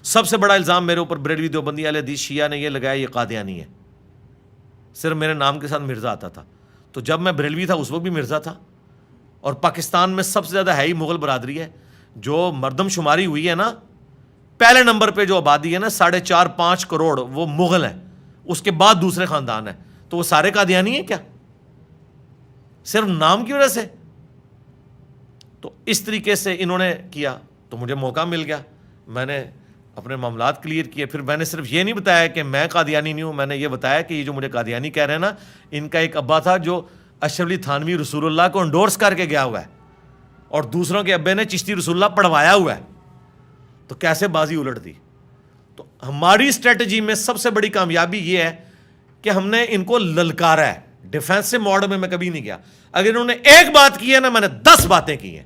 سب سے بڑا الزام میرے اوپر بریلوی دیوبندی اہل حدیث شیعہ نے یہ لگایا یہ قادیانی ہے. صرف میرے نام کے ساتھ مرزا آتا تھا. تو جب میں بریلوی تھا اس وقت بھی مرزا تھا. اور پاکستان میں سب سے زیادہ ہے ہی مغل برادری ہے. جو مردم شماری ہوئی ہے نا, پہلے نمبر پہ جو آبادی ہے نا 4.5-5 کروڑ, وہ مغل ہے. اس کے بعد دوسرے خاندان ہیں. تو وہ سارے قادیانی ہیں کیا صرف نام کی وجہ سے؟ تو اس طریقے سے انہوں نے کیا. تو مجھے موقع مل گیا, میں نے اپنے معاملات کلیئر کیے. پھر میں نے صرف یہ نہیں بتایا کہ میں قادیانی نہیں ہوں, میں نے یہ بتایا کہ یہ جو مجھے قادیانی کہہ رہے ہیں نا, ان کا ایک ابا تھا جو اشرف علی تھانوی رسول اللہ کو انڈورس کر کے گیا ہوا ہے, اور دوسروں کے ابے نے چشتی رسول اللہ پڑھوایا ہوا ہے. تو کیسے بازی الٹ دی. تو ہماری اسٹریٹجی میں سب سے بڑی کامیابی یہ ہے کہ ہم نے ان کو للکارا ہے. ڈیفینسو موڈ میں کبھی نہیں گیا. اگر انہوں نے ایک بات کی ہے نا, میں نے 10 باتیں کی ہیں.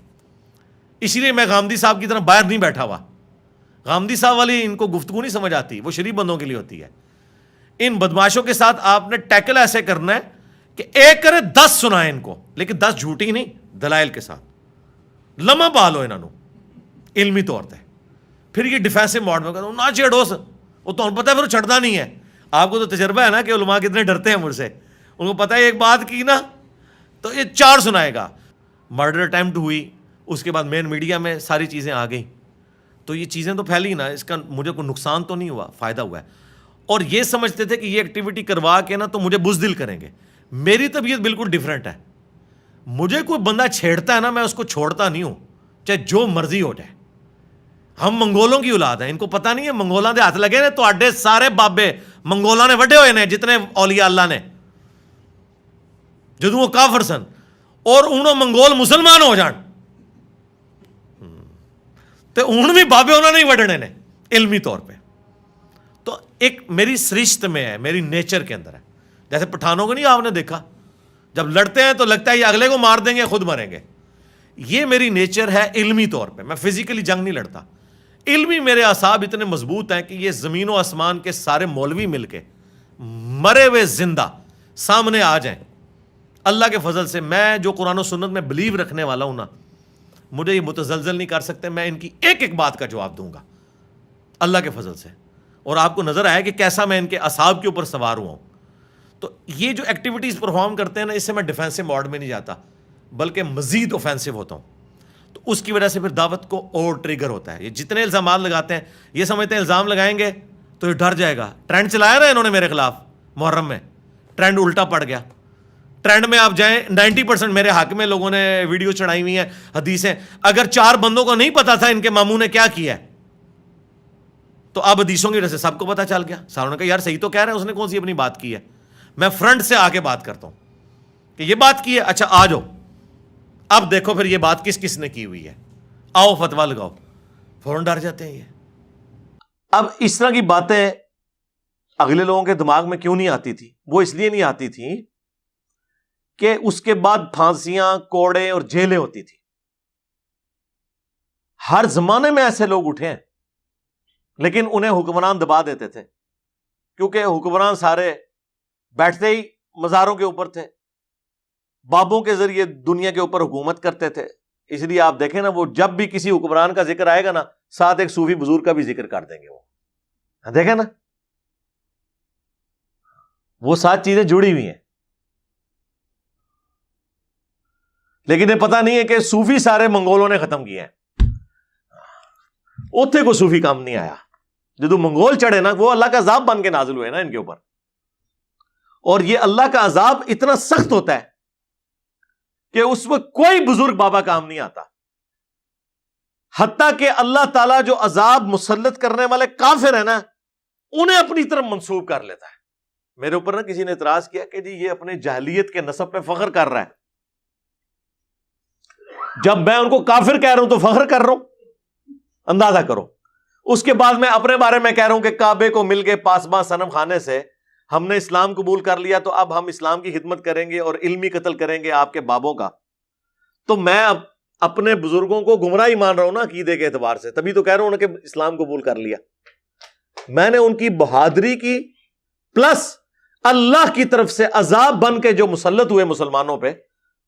اس لیے میں غامدی صاحب کی طرح باہر نہیں بیٹھا ہوا. غامدی صاحب والی ان کو گفتگو نہیں سمجھ آتی, وہ شریف بندوں کے لیے ہوتی ہے. ان بدماشوں کے ساتھ آپ نے ٹیکل ایسے کرنا ہے کہ ایک کرے 10 سنائیں ان کو, لیکن 10 جھوٹی نہیں, دلائل کے ساتھ. لمحہ پالو انہوں نے علمی طور پہ. پھر یہ ڈیفینسو موڈ میں کہتا ہوں نہ چھیڑو, وہ تو پتہ ہے پھر چھڑتا نہیں ہے. آپ کو تو تجربہ ہے نا کہ علماء کتنے ڈرتے ہیں مجھ سے. ان کو پتہ ہے ایک بات کی نا تو یہ 4 سنائے گا. مرڈر اٹیمپٹ ہوئی, اس کے بعد مین میڈیا میں ساری چیزیں آ گئیں. تو یہ چیزیں تو پھیلی نا, اس کا مجھے کوئی نقصان تو نہیں ہوا, فائدہ ہوا ہے. اور یہ سمجھتے تھے کہ یہ ایکٹیویٹی کروا کے نا تو مجھے بزدل کریں گے. میری طبیعت بالکل ڈیفرنٹ ہے. مجھے کوئی بندہ چھیڑتا ہے نا, میں اس کو چھوڑتا نہیں ہوں, چاہے جو مرضی ہو جائے. ہم منگولوں کی اولاد ہیں, ان کو پتہ نہیں ہے منگولاں دے ہاتھ لگے نے تو آڈے سارے بابے منگولاں نے وڈے ہوئے نے, جتنے اولیاء اللہ نے, جدوں وہ کافر سن, اور انہوں منگول مسلمان ہو جان تو ان بھی بابے انہوں نے ہی وڈنے نے علمی طور پہ. تو ایک میری سرشت میں ہے, میری نیچر کے اندر ہے. جیسے پٹھانوں کو نہیں آپ نے دیکھا, جب لڑتے ہیں تو لگتا ہے یہ اگلے کو مار دیں گے خود مریں گے. یہ میری نیچر ہے علمی طور پہ. میں فزیکلی جنگ نہیں لڑتا. علمی میرے اعصاب اتنے مضبوط ہیں کہ یہ زمین و آسمان کے سارے مولوی مل کے مرے ہوئے زندہ سامنے آ جائیں, اللہ کے فضل سے میں جو قرآن و سنت میں بلیو رکھنے والا ہوں نا, مجھے یہ متزلزل نہیں کر سکتے. میں ان کی ایک ایک بات کا جواب دوں گا اللہ کے فضل سے. اور آپ کو نظر آیا کہ کیسا میں ان کے اعصاب کے اوپر سوار ہوا ہوں. تو یہ جو ایکٹیویٹیز پرفارم کرتے ہیں نا, اس سے میں ڈیفینسو موڈ میں نہیں جاتا, بلکہ مزید اوفینسو ہوتا ہوں. تو اس کی وجہ سے پھر دعوت کو اور ٹریگر ہوتا ہے. یہ جتنے الزامات لگاتے ہیں, یہ سمجھتے ہیں الزام لگائیں گے تو یہ ڈر جائے گا. ٹرینڈ چلایا نا انہوں نے میرے خلاف محرم میں, ٹرینڈ الٹا پڑ گیا. ٹرینڈ میں آپ جائیں 90% میرے حق میں لوگوں نے ویڈیو چڑھائی ہوئی ہیں, حدیثیں. اگر 4 بندوں کو نہیں پتا تھا ان کے ماموں نے کیا کیا ہے, تو اب حدیثوں کی وجہ سے سب کو پتا چل گیا. ساروں نے کہا یار صحیح تو کہہ رہے ہیں, اس نے کون سی اپنی بات کی ہے. میں فرنٹ سے آ کے بات کرتا ہوں کہ یہ بات کی ہے, اچھا آ جاؤ اب دیکھو پھر یہ بات کس کس نے کی ہوئی ہے, آؤ فتوا لگاؤ. فوراً ڈر جاتے ہیں یہ. اب اس طرح کی باتیں اگلے لوگوں کے دماغ میں کیوں نہیں آتی تھی؟ وہ اس لیے نہیں آتی تھی کہ اس کے بعد پھانسیاں, کوڑے اور جیلیں ہوتی تھی. ہر زمانے میں ایسے لوگ اٹھے ہیں, لیکن انہیں حکمران دبا دیتے تھے, کیونکہ حکمران سارے بیٹھتے ہی مزاروں کے اوپر تھے, بابوں کے ذریعے دنیا کے اوپر حکومت کرتے تھے. اس لیے آپ دیکھیں نا, وہ جب بھی کسی حکمران کا ذکر آئے گا نا, ساتھ ایک صوفی بزرگ کا بھی ذکر کر دیں گے. وہ دیکھیں نا, وہ 7 چیزیں جڑی ہوئی ہیں. لیکن یہ پتہ نہیں ہے کہ صوفی سارے منگولوں نے ختم کیے ہیں. اوتھے کو صوفی کام نہیں آیا. جدو منگول چڑھے نا, وہ اللہ کا عذاب بن کے نازل ہوئے نا ان کے اوپر. اور یہ اللہ کا عذاب اتنا سخت ہوتا ہے کہ اس وقت کوئی بزرگ بابا کام نہیں آتا. حتیٰ کہ اللہ تعالیٰ جو عذاب مسلط کرنے والے کافر ہیں نا, انہیں اپنی طرف منسوب کر لیتا ہے. میرے اوپر نا کسی نے اعتراض کیا کہ جی یہ اپنے جاہلیت کے نسب پہ فخر کر رہا ہے. جب میں ان کو کافر کہہ رہا ہوں تو فخر کر رہا ہوں, اندازہ کرو. اس کے بعد میں اپنے بارے میں کہہ رہا ہوں کہ کعبے کو مل کے پاسباں صنم خانے سے ہم نے اسلام قبول کر لیا, تو اب ہم اسلام کی خدمت کریں گے اور علمی قتل کریں گے آپ کے بابوں کا. تو میں اب اپنے بزرگوں کو گمراہی مان رہا ہوں نا عقیدے کے اعتبار سے, تبھی تو کہہ رہا ہوں کہ اسلام قبول کر لیا. میں نے ان کی بہادری کی, پلس اللہ کی طرف سے عذاب بن کے جو مسلط ہوئے مسلمانوں پہ,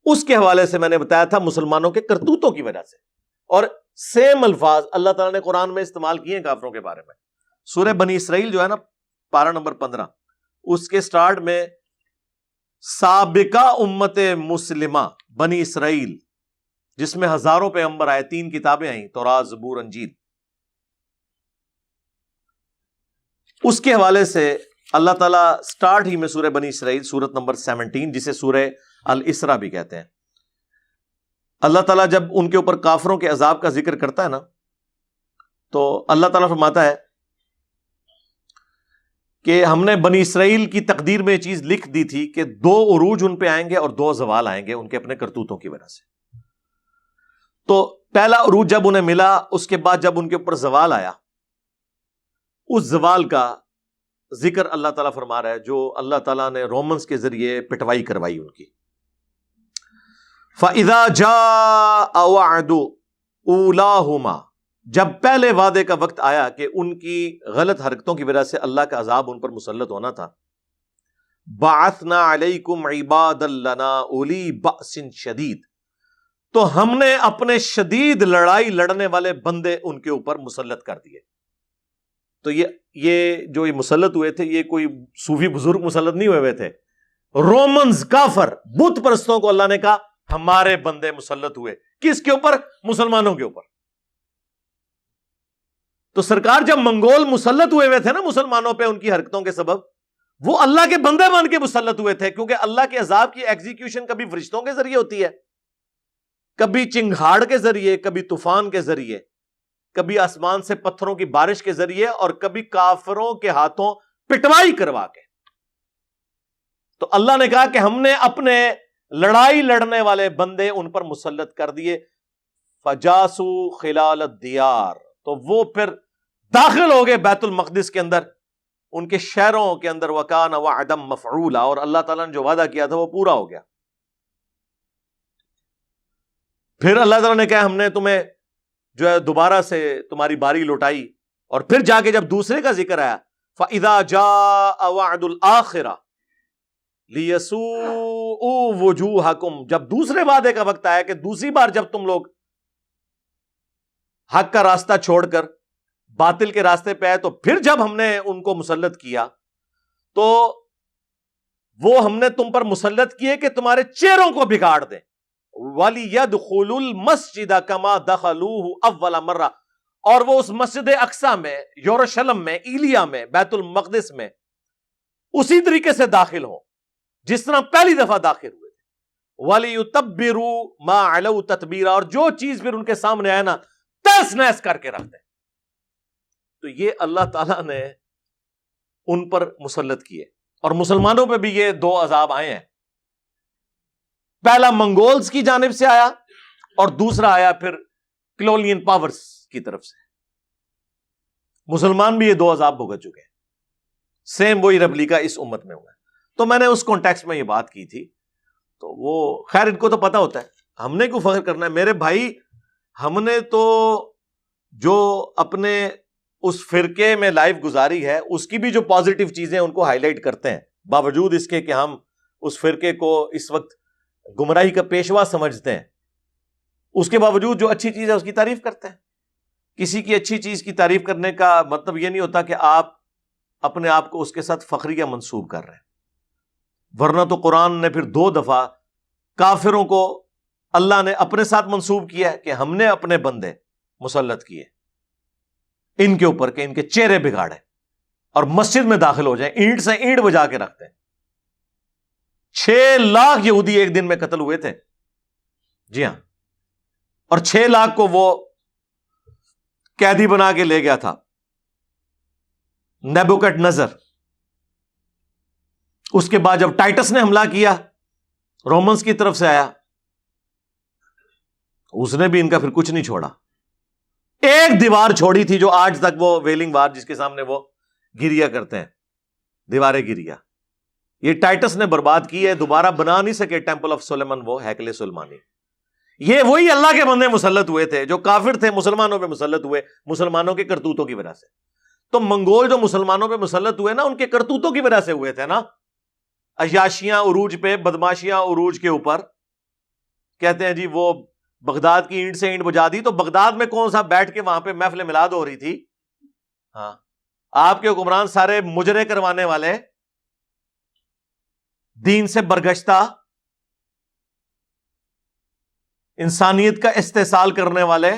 اس کے حوالے سے میں نے بتایا تھا مسلمانوں کے کرتوتوں کی وجہ سے. اور سیم الفاظ اللہ تعالیٰ نے قرآن میں استعمال کیے ہیں کافروں کے بارے میں. سورہ بنی اسرائیل جو ہے نا پارہ نمبر 15 اس کے سٹارٹ میں سابقہ امت مسلمہ بنی اسرائیل جس میں ہزاروں پیغمبر آئے، 3 کتابیں آئیں، تورات، زبور، انجیل، اس کے حوالے سے اللہ تعالیٰ سٹارٹ ہی میں سورہ بنی اسرائیل سورت نمبر 17 جسے سورہ الاسراء بھی کہتے ہیں، اللہ تعالیٰ جب ان کے اوپر کافروں کے عذاب کا ذکر کرتا ہے نا تو اللہ تعالیٰ فرماتا ہے کہ ہم نے بنی اسرائیل کی تقدیر میں یہ چیز لکھ دی تھی کہ 2 عروج ان پہ آئیں گے اور 2 زوال آئیں گے ان کے اپنے کرتوتوں کی وجہ سے. تو پہلا عروج جب انہیں ملا، اس کے بعد جب ان کے اوپر زوال آیا، اس زوال کا ذکر اللہ تعالیٰ فرما رہا ہے جو اللہ تعالیٰ نے رومنز کے ذریعے پٹوائی کروائی ان کی. فَإِذَا جَاءَ وَعْدُ أُولَاهُمَا، جب پہلے وعدے کا وقت آیا کہ ان کی غلط حرکتوں کی وجہ سے اللہ کا عذاب ان پر مسلط ہونا تھا، بَعَثْنَا عَلَيْكُمْ عِبَادًا لَنَا أُولِي بَأْسٍ شَدِيدٍ، تو ہم نے اپنے شدید لڑائی لڑنے والے بندے ان کے اوپر مسلط کر دیے. تو یہ جو یہ مسلط ہوئے تھے یہ کوئی صوفی بزرگ مسلط نہیں ہوئے تھے، رومنز کافر بت پرستوں کو اللہ نے کہا ہمارے بندے مسلط ہوئے. کس کے اوپر؟ مسلمانوں کے اوپر. تو سرکار جب منگول مسلط ہوئے تھے نا مسلمانوں پہ ان کی حرکتوں کے سبب، وہ اللہ کے بندے بن کے مسلط ہوئے تھے، کیونکہ اللہ کے عذاب کی ایگزیکیوشن کبھی فرشتوں کے ذریعے ہوتی ہے، کبھی چنگھاڑ کے ذریعے، کبھی طوفان کے ذریعے، کبھی آسمان سے پتھروں کی بارش کے ذریعے، اور کبھی کافروں کے ہاتھوں پٹوائی کروا کے. تو اللہ نے کہا کہ ہم نے اپنے لڑائی لڑنے والے بندے ان پر مسلط کر دیے. فجاسو خلال الدیار، تو وہ پھر داخل ہو گئے بیت المقدس کے اندر، ان کے شہروں کے اندر. وکان وعدا مفعولا، اور اللہ تعالیٰ نے جو وعدہ کیا تھا وہ پورا ہو گیا. پھر اللہ تعالیٰ نے کہا ہم نے تمہیں جو ہے دوبارہ سے تمہاری باری لوٹائی. اور پھر جا کے جب دوسرے کا ذکر آیا، فَإِذَا جَاءَ وَعْدُ الْآخِرَةِ لِيَسُوءُوا وُجُوهَكُمْ، جب دوسرے وعدے کا وقت آیا کہ دوسری بار جب تم لوگ حق کا راستہ چھوڑ کر باطل کے راستے پہ آئے، تو پھر جب ہم نے ان کو مسلط کیا تو وہ ہم نے تم پر مسلط کیے کہ تمہارے چہروں کو بگاڑ دیں. وَلِيَدْخُلُوا الْمَسْجِدَ كَمَا دَخَلُوهُ أَوَّلَ مَرَّةٍ، اور وہ اس مسجد اقصیٰ میں، یروشلم میں، ایلیا میں، بیت المقدس میں اسی طریقے سے داخل ہوں جس طرح پہلی دفعہ داخل ہوئے تھے. وَلِيُتَبِّرُوا مَا عَلَوْا تَتْبِيرًا، اور جو چیز پھر ان کے سامنے آئے نا تیس نیس کر کے رکھ دیں. تو یہ اللہ تعالیٰ نے ان پر مسلط کیے. اور مسلمانوں پہ بھی یہ 2 عذاب آئے ہیں. پہلا منگولز کی جانب سے آیا اور دوسرا آیا پھر کلونین پاورز کی طرف سے. مسلمان بھی یہ 2 عذاب بھگت چکے ہیں. سیم وہی ریپلیکا اس امت میں ہوا ہے. تو میں نے اس کانٹیکسٹ میں یہ بات کی تھی. تو وہ خیر ان کو تو پتا ہوتا ہے، ہم نے کیوں فخر کرنا ہے میرے بھائی. ہم نے تو جو اپنے اس فرقے میں لائف گزاری ہے اس کی بھی جو پازیٹیو چیزیں ان کو ہائی لائٹ کرتے ہیں، باوجود اس کے کہ ہم اس فرقے کو اس وقت گمراہی کا پیشوا سمجھتے ہیں، اس کے باوجود جو اچھی چیز ہے اس کی تعریف کرتے ہیں. کسی کی اچھی چیز کی تعریف کرنے کا مطلب یہ نہیں ہوتا کہ آپ اپنے آپ کو اس کے ساتھ فخریہ منسوب کر رہے ہیں. ورنہ تو قرآن نے پھر 2 دفعہ کافروں کو اللہ نے اپنے ساتھ منسوب کیا ہے کہ ہم نے اپنے بندے مسلط کیے ان کے اوپر کہ ان کے چہرے بگاڑے اور مسجد میں داخل ہو جائیں، اینٹ سے اینٹ بجا کے رکھتے ہیں. 6 لاکھ یہودی ایک دن میں قتل ہوئے تھے. جی ہاں، اور 6 لاکھ کو وہ قیدی بنا کے لے گیا تھا نیبوکڈ نظر. اس کے بعد جب ٹائٹس نے حملہ کیا رومنز کی طرف سے آیا، اس نے بھی ان کا پھر کچھ نہیں چھوڑا. ایک دیوار چھوڑی تھی جو آج تک وہ ویلنگ وار جس کے سامنے وہ گریا کرتے ہیں، دیواریں گریا، یہ ٹائٹس نے برباد کی ہے. دوبارہ بنا نہیں سکے ٹیمپل آف سلیمان، وہ ہیکل سلیمانی. یہ وہی اللہ کے بندے مسلط ہوئے تھے جو کافر تھے، مسلمانوں پہ مسلط ہوئے مسلمانوں کے کرتوتوں کی وجہ سے. تو منگول جو مسلمانوں پہ مسلط ہوئے نا ان کے کرتوتوں کی وجہ سے ہوئے تھے نا. عیاشیاں عروج پہ، بدماشیاں عروج کے اوپر، کہتے ہیں جی وہ بغداد کی اینٹ سے اینٹ بجا دی. تو بغداد میں کون سا بیٹھ کے وہاں پہ محفل میلاد ہو رہی تھی؟ ہاں آپ کے حکمران سارے مجرے کروانے والے, دین سے برگشتہ, انسانیت کا استحصال کرنے والے.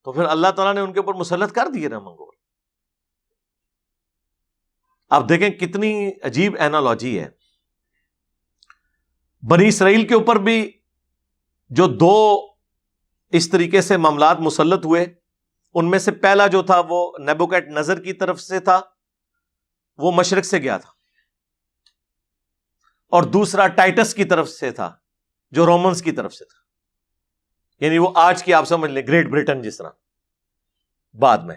تو پھر اللہ تعالیٰ نے ان کے اوپر مسلط کر دیے نا منگول. آپ دیکھیں کتنی عجیب اینالوجی ہے. بنی اسرائیل کے اوپر بھی جو دو اس طریقے سے معاملات مسلط ہوئے, ان میں سے پہلا جو تھا وہ نیبوکیڈ نظر کی طرف سے تھا, وہ مشرق سے گیا تھا, اور دوسرا ٹائٹس کی طرف سے تھا جو رومنز کی طرف سے تھا. یعنی وہ آج کی آپ سمجھ لیں گریٹ برٹن جس طرح بعد میں.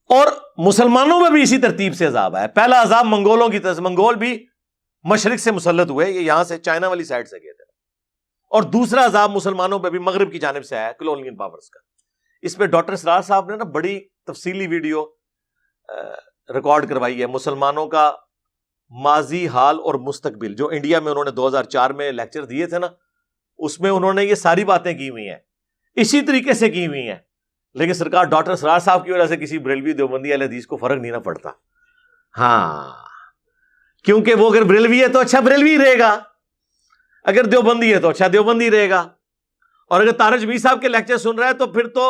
اور مسلمانوں میں بھی اسی ترتیب سے عذاب آیا. پہلا عذاب منگولوں کی طرف سے, منگول بھی مشرق سے مسلط ہوئے, یہ یہاں سے چائنا والی سائڈ سے گئے تھے. اور دوسرا عذاب مسلمانوں پہ بھی مغرب کی جانب سے آیا, کولونیل پاورز کا. اس پہ ڈاکٹر اسرار صاحب نے نا بڑی تفصیلی ویڈیو ریکارڈ کروائی ہے, مسلمانوں کا ماضی, حال اور مستقبل, جو انڈیا میں انہوں نے 2004 میں لیکچر دیے تھے نا, اس میں انہوں نے یہ ساری باتیں کی ہوئی ہیں, اسی طریقے سے کی ہوئی ہیں. لیکن سرکار ڈاکٹر اسرار صاحب کی وجہ سے کسی بریلوی دیوبندی اہل حدیث کو فرق نہیں نہ پڑتا. ہاں, کیونکہ وہ اگر بریلوی ہے تو اچھا بریلوی رہے گا, اگر دیوبندی ہے تو اچھا دیوبندی رہے گا, اور اگر تارج میر صاحب کے لیکچر سن رہا ہے تو پھر تو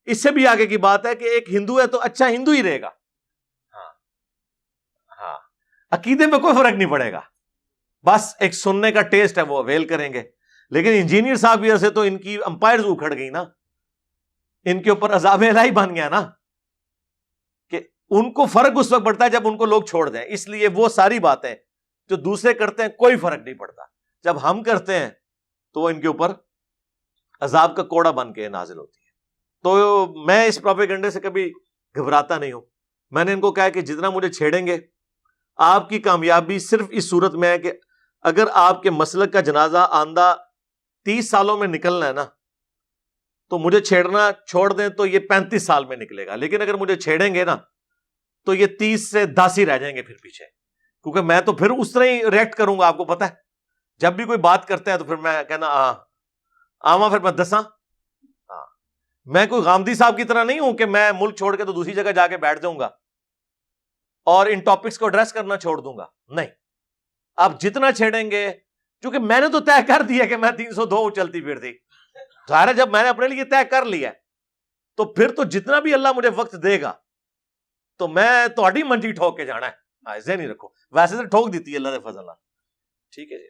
اس سے بھی آگے کی بات ہے کہ ایک ہندو ہے تو اچھا ہندو ہی رہے گا. ہاں ہاں, عقیدے میں کوئی فرق نہیں پڑے گا, بس ایک سننے کا ٹیسٹ ہے وہ اویل کریں گے. لیکن انجینئر صاحب کی وجہ سے تو ان کی امپائرز اکھڑ گئی نا, ان کے اوپر عذاب الہی بن گیا نا, کہ ان کو فرق اس وقت پڑتا ہے جب ان کو لوگ چھوڑ دیں. اس لیے وہ ساری باتیں جو دوسرے کرتے ہیں کوئی فرق نہیں پڑتا, جب ہم کرتے ہیں تو وہ ان کے اوپر عذاب کا کوڑا بن کے نازل ہوتی ہے. تو میں اس پروپیگنڈے سے کبھی گھبراتا نہیں ہوں. میں نے ان کو کہا کہ جتنا مجھے چھیڑیں گے, آپ کی کامیابی صرف اس صورت میں ہے کہ اگر آپ کے مسلک کا جنازہ آندہ 30 سالوں میں نکلنا ہے نا, تو مجھے چھیڑنا چھوڑ دیں تو یہ 35 سال میں نکلے گا. لیکن اگر مجھے چھیڑیں گے نا تو یہ 30 سے 10 ہی رہ جائیں گے پھر پیچھے, کیونکہ میں تو پھر اس طرح ہی ریئیکٹ کروں گا. آپ کو پتہ ہے جب بھی کوئی بات کرتے ہیں تو پھر میں کہنا آواں, پھر میں دساں. ہاں, میں کوئی غامدی صاحب کی طرح نہیں ہوں کہ میں ملک چھوڑ کے تو دوسری جگہ جا کے بیٹھ جاؤں گا اور ان ٹاپکس کو ایڈریس کرنا چھوڑ دوں گا. نہیں, آپ جتنا چھیڑیں گے, کیونکہ میں نے تو طے کر دیا کہ میں 302 چلتی پھرتی. ظاہر ہے جب میں نے اپنے لیے طے کر لیا تو پھر تو جتنا بھی اللہ مجھے وقت دے گا تو میں تہاڈی منجی ٹھوک کے جانا ہے. ذہن ہی رکھو, ویسے تو ٹھوک دیتی ہے اللہ کے فضل. ٹھیک ہے جی.